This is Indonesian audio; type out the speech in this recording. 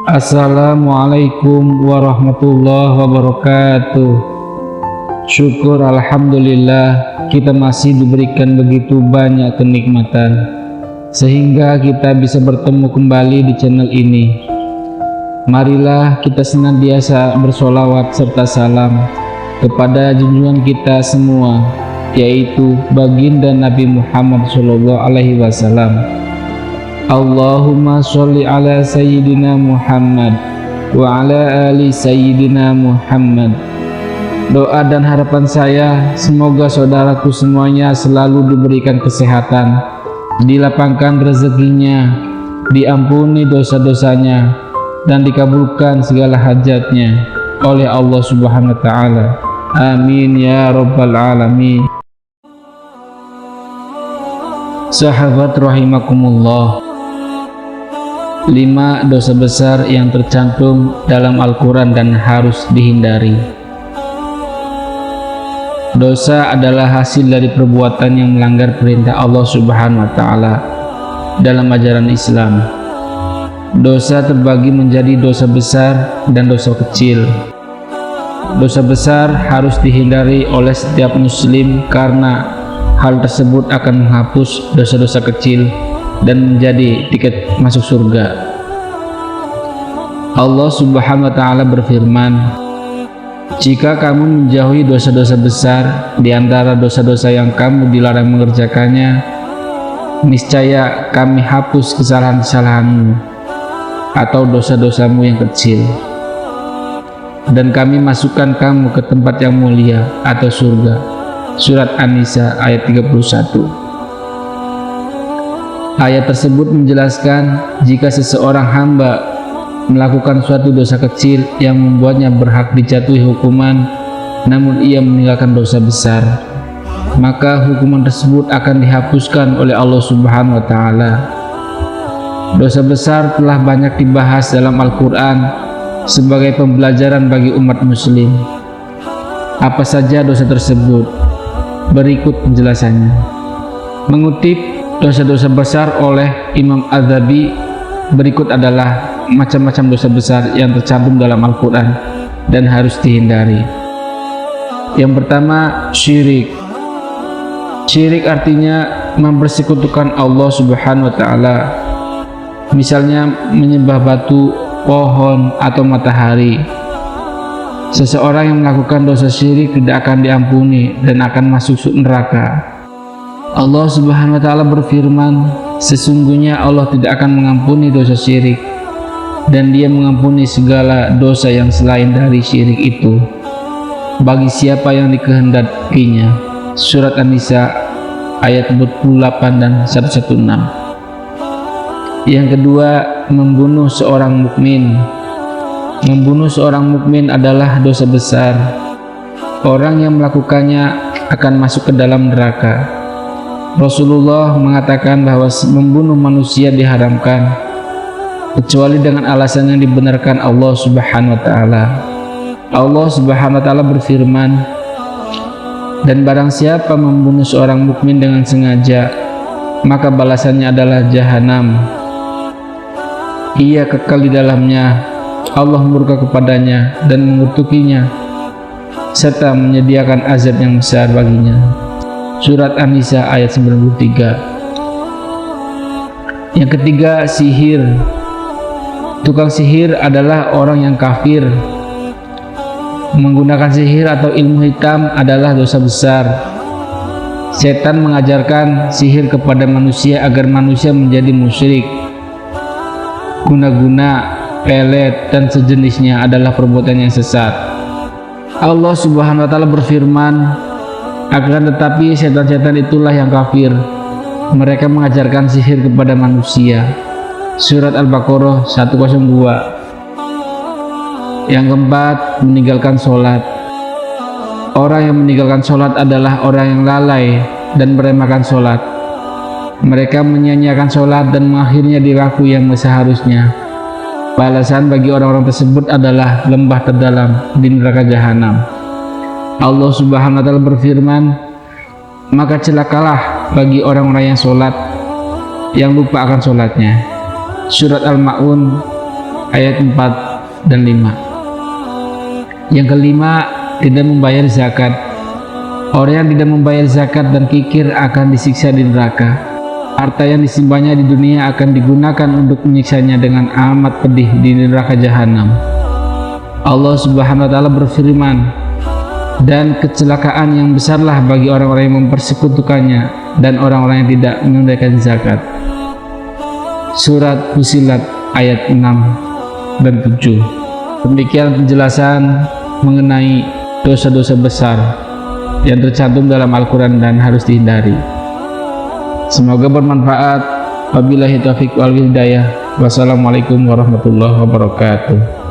Assalamualaikum warahmatullahi wabarakatuh. Syukur alhamdulillah kita masih diberikan begitu banyak kenikmatan sehingga kita bisa bertemu kembali di channel ini. Marilah kita senantiasa bersolawat serta salam kepada junjungan kita semua, yaitu baginda Nabi Muhammad SAW. Allahumma sholli ala sayyidina Muhammad wa ala ali sayyidina Muhammad. Doa dan harapan saya, semoga saudaraku semuanya selalu diberikan kesehatan, dilapangkan rezekinya, diampuni dosa-dosanya, dan dikabulkan segala hajatnya oleh Allah Subhanahu wa ta'ala. Amin ya rabbal alamin. Sahabat rahimakumullah, 5 dosa besar yang tercantum dalam Al-Quran dan harus dihindari. Dosa adalah hasil dari perbuatan yang melanggar perintah Allah Subhanahu wa ta'ala dalam ajaran Islam. Dosa terbagi menjadi dosa besar dan dosa kecil. Dosa besar harus dihindari oleh setiap muslim karena hal tersebut akan menghapus dosa-dosa kecil dan menjadi tiket masuk surga. Allah Subhanahu wa ta'ala berfirman, jika kamu menjauhi dosa-dosa besar di antara dosa-dosa yang kamu dilarang mengerjakannya, niscaya kami hapus kesalahan-kesalahanmu atau dosa-dosamu yang kecil, dan kami masukkan kamu ke tempat yang mulia atau surga. Surat An-Nisa ayat 31. Ayat tersebut menjelaskan jika seseorang hamba melakukan suatu dosa kecil yang membuatnya berhak dijatuhi hukuman, namun ia meninggalkan dosa besar, maka hukuman tersebut akan dihapuskan oleh Allah Subhanahu wa ta'ala. Dosa besar telah banyak dibahas dalam Al-Quran sebagai pembelajaran bagi umat muslim. Apa saja dosa tersebut? Berikut penjelasannya. Mengutip dosa-dosa besar oleh Imam Az-Zahabi, berikut adalah macam-macam dosa besar yang tercantum dalam Al-Quran dan harus dihindari. Yang pertama, syirik. Syirik artinya mempersekutukan Allah Subhanahu wa ta'ala, misalnya menyembah batu, pohon, atau matahari. Seseorang yang melakukan dosa syirik tidak akan diampuni dan akan masuk neraka. Allah Subhanahu wa ta'ala berfirman, sesungguhnya Allah tidak akan mengampuni dosa syirik, dan Dia mengampuni segala dosa yang selain dari syirik itu bagi siapa yang dikehendakinya. Surat An-Nisa ayat 48 dan 116. Yang kedua, membunuh seorang mukmin. Membunuh seorang mukmin adalah dosa besar. Orang yang melakukannya akan masuk ke dalam neraka. Rasulullah mengatakan bahwa membunuh manusia diharamkan kecuali dengan alasan yang dibenarkan Allah Subhanahu wa ta'ala. Allah Subhanahu wa ta'ala berfirman, dan barang siapa membunuh seorang mukmin dengan sengaja, maka balasannya adalah jahanam. Ia kekal di dalamnya, Allah murka kepadanya dan mengutukinya, serta menyediakan azab yang besar baginya. Surat An-Nisa ayat 93. Yang ketiga, sihir. Tukang sihir adalah orang yang kafir. Menggunakan sihir atau ilmu hitam adalah dosa besar. Setan mengajarkan sihir kepada manusia agar manusia menjadi musyrik. Guna-guna, pelet, dan sejenisnya adalah perbuatan yang sesat. Allah Subhanahu wa ta'ala berfirman, akan tetapi setan-setan itulah yang kafir. Mereka mengajarkan sihir kepada manusia. Surat Al-Baqarah 102. Yang keempat, meninggalkan sholat. Orang yang meninggalkan sholat adalah orang yang lalai dan meremehkan sholat. Mereka menyia-nyiakan sholat dan mengakhirnya di waktu yang seharusnya. Balasan bagi orang-orang tersebut adalah lembah terdalam di neraka jahanam. Allah Subhanahu wa ta'ala berfirman, maka celakalah bagi orang-orang yang sholat yang lupa akan sholatnya. Surat Al-Ma'un ayat 4 dan 5. Yang kelima, tidak membayar zakat. Orang yang tidak membayar zakat dan kikir akan disiksa di neraka. Harta yang disimpannya di dunia akan digunakan untuk menyiksanya dengan amat pedih di neraka jahanam. Allah Subhanahu wa taala berfirman, dan kecelakaan yang besarlah bagi orang-orang yang mempersekutukannya dan orang-orang yang tidak menunaikan zakat. Surat Fussilat ayat 6 dan 7. Demikian penjelasan mengenai dosa-dosa besar yang tercantum dalam Al-Quran dan harus dihindari. Semoga bermanfaat. Wabillahi taufiq wal hidayah. Wassalamualaikum warahmatullahi wabarakatuh.